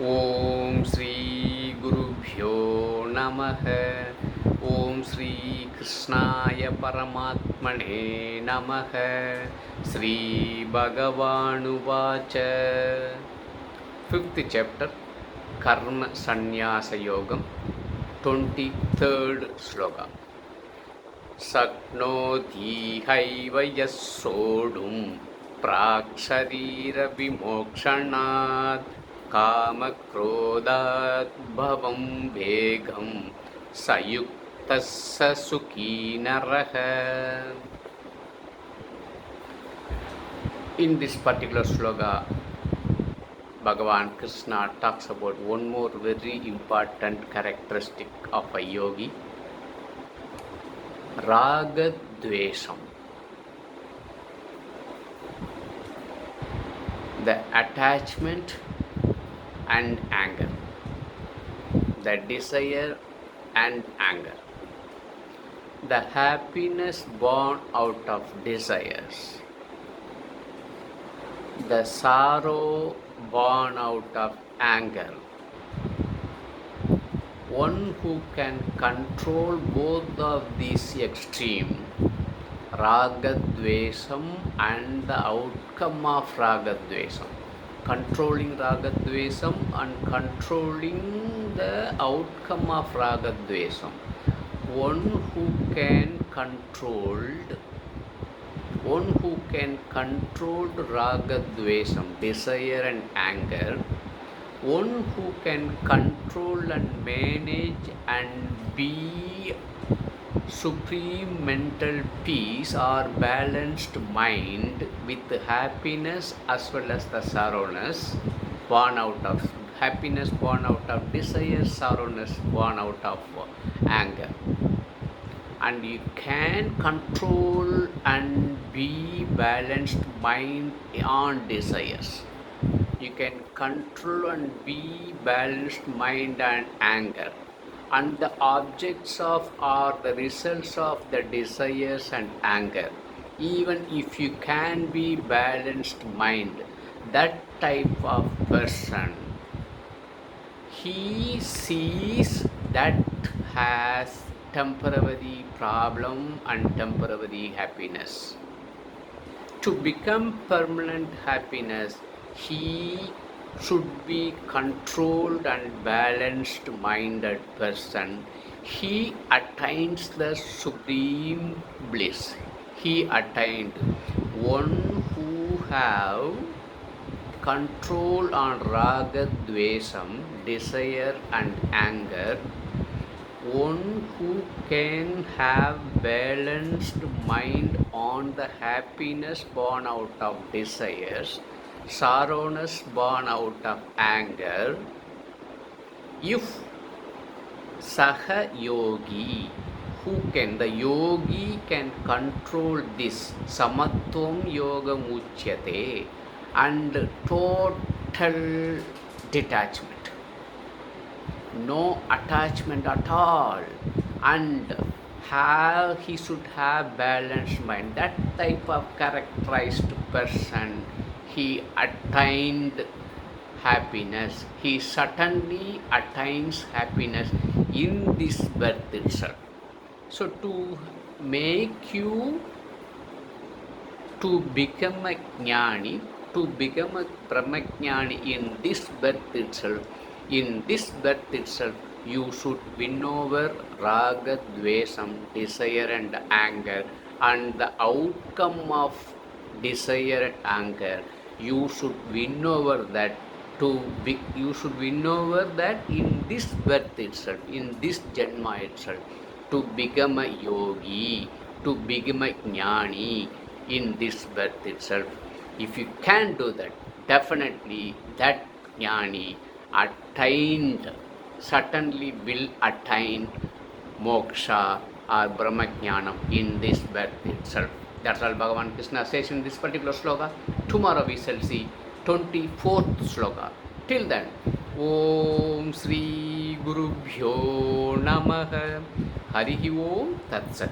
ओम श्री गुरुभ्यो नमः। ओम श्री कृष्णाय परमात्मने नमः। श्री भगवानुवाच। फिफ्थ चैप्टर कर्म संन्यास योगम 23rd श्लोक। शक्नोति हैव यः सोढुं प्राक् शरीरविमोक्षणात् कामक्रोधात् भवं वेगं स युक्तः स सुखी नरः. In this particular sloka, Bhagavan Krishna talks about one more very important characteristic of a yogi, Raga Dvesham. The attachment and anger, the desire and anger, the happiness born out of desires, the sorrow born out of anger. One who can control both of these extremes, Ragadvesam and the outcome of Ragadvesam, controlling Ragadvesam and controlling the outcome of Ragadvesam. One who can control Ragadvesam, desire and anger, one who can control and manage and be supreme mental peace or balanced mind with happiness as well as the sorrowness born out of happiness, born out of desire, sorrowness born out of anger. And you can control and be balanced mind on desires. You can control and be balanced mind and anger. And the objects of or the results of the desires and anger. Even if you can be balanced mind, that type of person, he sees that has temporary problem and temporary happiness. To become permanent happiness, he should be controlled and balanced minded person. He attains the supreme bliss. He attained. One who have control on raga dvesam, desire and anger, one who can have balanced mind on the happiness born out of desires, sorrowness born out of anger, if Saha Yogi, the yogi can control this, Samatvam Yoga Muchyate, and total detachment. No attachment at all, and he should have balanced mind. That type of characterized person, he attained happiness. He certainly attains happiness in this birth itself. So to make you to become a jnani, to become a brahmajnani in this birth itself, you should win over raga, dvesam, desire and anger, and the outcome of desire and anger, you should win over that. You should win over that in this birth itself, in this janma itself, to become a yogi, to become a jnani in this birth itself. If you can do that, definitely that jnani certainly will attain moksha or brahmajnanam in this birth itself. That's all Bhagavan Krishna says in this particular sloka. Tomorrow we shall see 24th sloka. Till then, Om Shri Gurubhyo Namaha. Harihi Om Tat Sat.